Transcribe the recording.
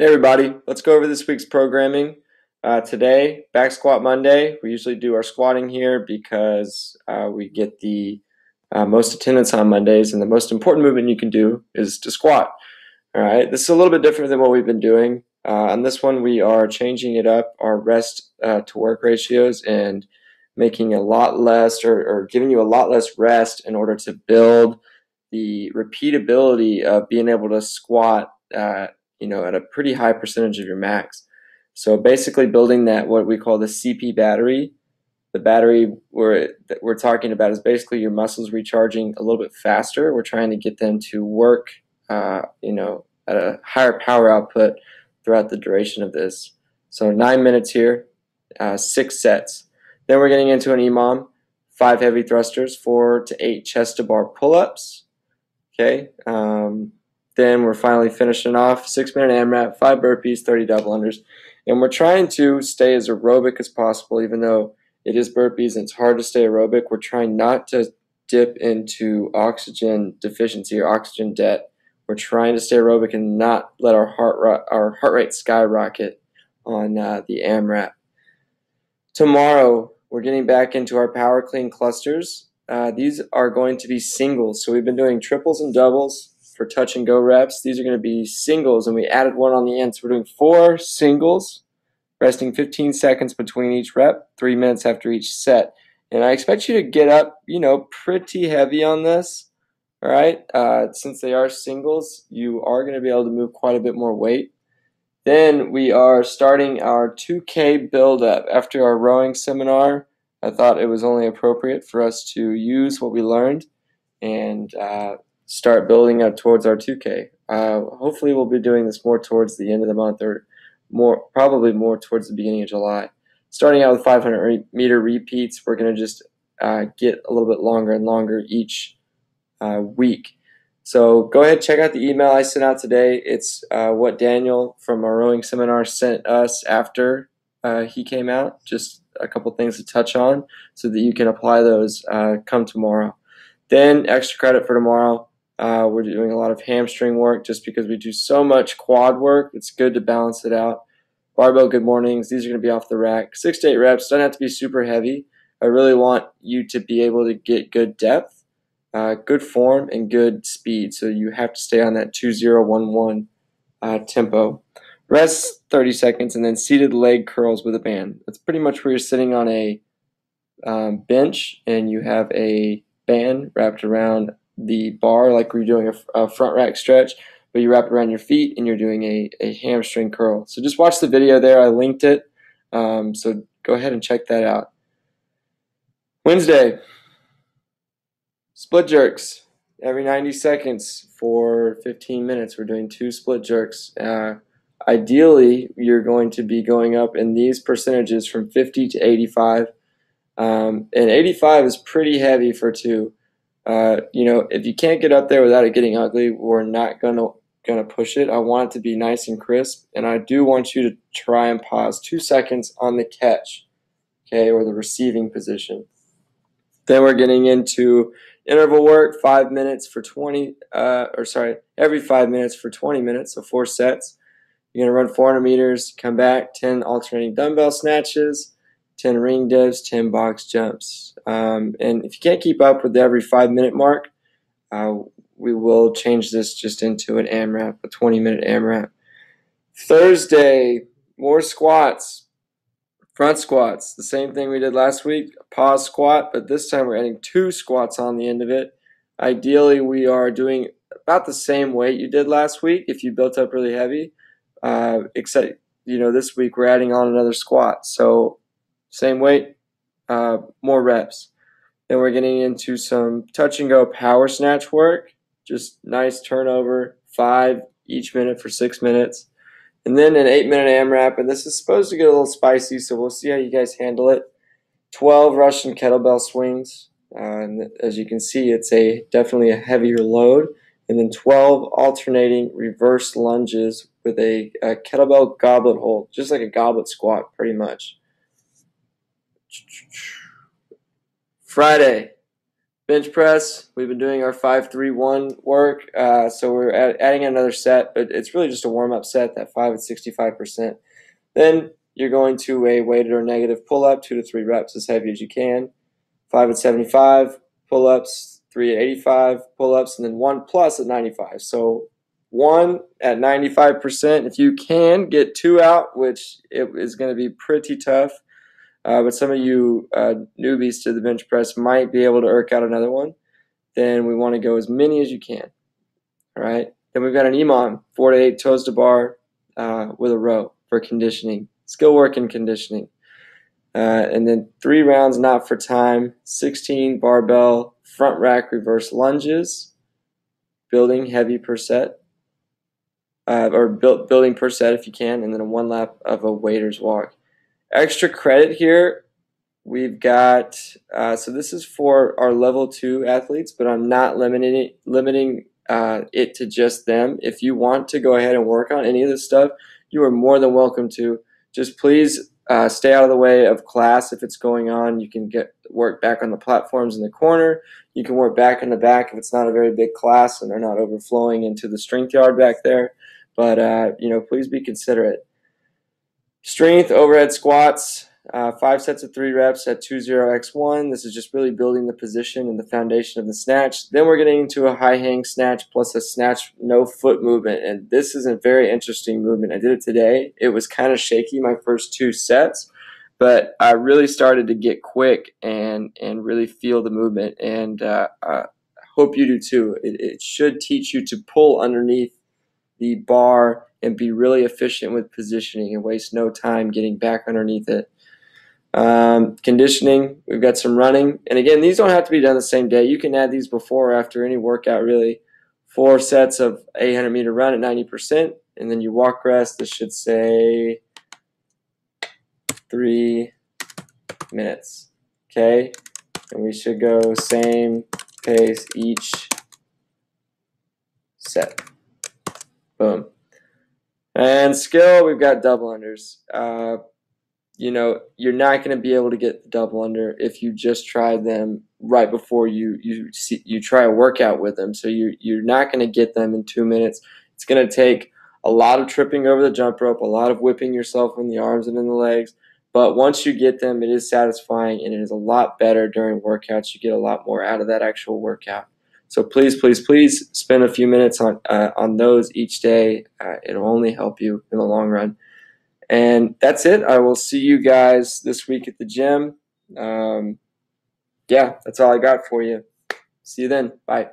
Hey everybody, let's go over this week's programming. Today, Back Squat Monday. We usually do our squatting here because we get the most attendance on Mondays, and the most important movement you can do is to squat. All right, this is a little bit different than what we've been doing. On this one, we are changing it up, our rest to work ratios, and making a lot less or giving you a lot less rest in order to build the repeatability of being able to squat at a pretty high percentage of your max. So basically building that, what we call the CP battery. The battery we're talking about is basically your muscles recharging a little bit faster. We're trying to get them to work, at a higher power output throughout the duration of this. So 9 minutes here, 6 sets. Then we're getting into an EMOM, 5 heavy thrusters, 4 to 8 chest to bar pull-ups. Okay. Then we're finally finishing off 6-minute AMRAP, 5 burpees, 30 double unders. And we're trying to stay as aerobic as possible, even though it is burpees and it's hard to stay aerobic. We're trying not to dip into oxygen deficiency or oxygen debt. We're trying to stay aerobic and not let our heart rate skyrocket on the AMRAP. Tomorrow, we're getting back into our power clean clusters. These are going to be singles. So we've been doing triples and doubles for touch and go reps. These are going to be singles, and we added one on the end. So we're doing 4 singles, resting 15 seconds between each rep, 3 minutes after each set. And I expect you to get up, pretty heavy on this. All right. Since they are singles, you are going to be able to move quite a bit more weight. Then we are starting our 2K build-up. After our rowing seminar, I thought it was only appropriate for us to use what we learned and start building up towards our 2K. Hopefully we'll be doing this more towards the end of the month, or probably more towards the beginning of July. Starting out with 500-meter repeats, we're going to just get a little bit longer and longer each week. So go ahead, check out the email I sent out today. It's what Daniel from our rowing seminar sent us after he came out. Just a couple things to touch on so that you can apply those come tomorrow. Then extra credit for tomorrow. We're doing a lot of hamstring work just because we do so much quad work. It's good to balance it out. Barbell good mornings. These are going to be off the rack. 6 to 8 reps. Doesn't have to be super heavy. I really want you to be able to get good depth, good form, and good speed. So you have to stay on that 2-0-1-1 tempo. Rest 30 seconds, and then seated leg curls with a band. That's pretty much where you're sitting on a bench, and you have a band wrapped around the bar like we're doing a front rack stretch, but you wrap it around your feet and you're doing a hamstring curl. So just watch the video there. I linked it. So go ahead and check that out. Wednesday, split jerks every 90 seconds for 15 minutes. We're doing 2 split jerks. Ideally, you're going to be going up in these percentages from 50 to 85. And 85 is pretty heavy for 2. If you can't get up there without it getting ugly, we're not gonna push it. I want it to be nice and crisp, and I do want you to try and pause 2 seconds on the catch, okay, or the receiving position. Then we're getting into interval work, 5 minutes for every 5 minutes for 20 minutes, so 4 sets. You're gonna run 400 meters, come back, 10 alternating dumbbell snatches, 10 ring divs, 10 box jumps. And if you can't keep up with the every 5-minute mark, we will change this just into an AMRAP, a 20-minute AMRAP. Thursday, more squats, front squats. The same thing we did last week, pause squat, but this time we're adding 2 squats on the end of it. Ideally, we are doing about the same weight you did last week if you built up really heavy, except, this week we're adding on another squat. So same weight, more reps. Then we're getting into some touch and go power snatch work. Just nice turnover, 5 each minute for 6 minutes. And then an 8-minute AMRAP, and this is supposed to get a little spicy, so we'll see how you guys handle it. 12 Russian kettlebell swings. And as you can see, it's definitely a heavier load. And then 12 alternating reverse lunges with a kettlebell goblet hold, just like a goblet squat pretty much. Friday, Bench press, we've been doing our 5-3-1 work, so we're adding another set, but it's really just a warm-up set, that 5 at 65%. Then you're going to a weighted or negative pull-up, 2 to 3 reps as heavy as you can, 5 at 75, pull-ups, 3 at 85, pull-ups, and then 1 plus at 95. So 1 at 95%. If you can get 2 out, which it is going to be pretty tough, but some of you newbies to the bench press might be able to irk out another one, then we want to go as many as you can. All right. Then we've got an EMOM, 4 to 8 toes to bar with a row for conditioning, skill work and conditioning. And then 3 rounds not for time, 16 barbell front rack reverse lunges, building heavy per set, or building per set if you can, and then a 1 lap of a waiter's walk. Extra credit here, we've got, so this is for our level 2 athletes, but I'm not limiting it to just them. If you want to go ahead and work on any of this stuff, you are more than welcome to. Just please stay out of the way of class if it's going on. You can work back on the platforms in the corner. You can work back in the back if it's not a very big class and they're not overflowing into the strength yard back there. But, please be considerate. Strength, overhead squats, 5 sets of 3 reps at 20x1. This is just really building the position and the foundation of the snatch. Then we're getting into a high hang snatch plus a snatch no foot movement. And this is a very interesting movement. I did it today. It was kind of shaky my first 2 sets, but I really started to get quick and really feel the movement. And I hope you do too. It should teach you to pull underneath the bar and be really efficient with positioning and waste no time getting back underneath it. Conditioning, we've got some running. And again, these don't have to be done the same day. You can add these before or after any workout, really. 4 sets of 800-meter run at 90%, and then you walk rest. This should say 3 minutes. Okay? And we should go same pace each set. Boom. And skill, we've got double unders. You're not going to be able to get the double under if you just try them right before you try a workout with them. So you're not going to get them in 2 minutes. It's going to take a lot of tripping over the jump rope, a lot of whipping yourself in the arms and in the legs. But once you get them, it is satisfying and it is a lot better during workouts. You get a lot more out of that actual workout. So please, please, please spend a few minutes on those each day. It'll only help you in the long run. And that's it. I will see you guys this week at the gym. That's all I got for you. See you then. Bye.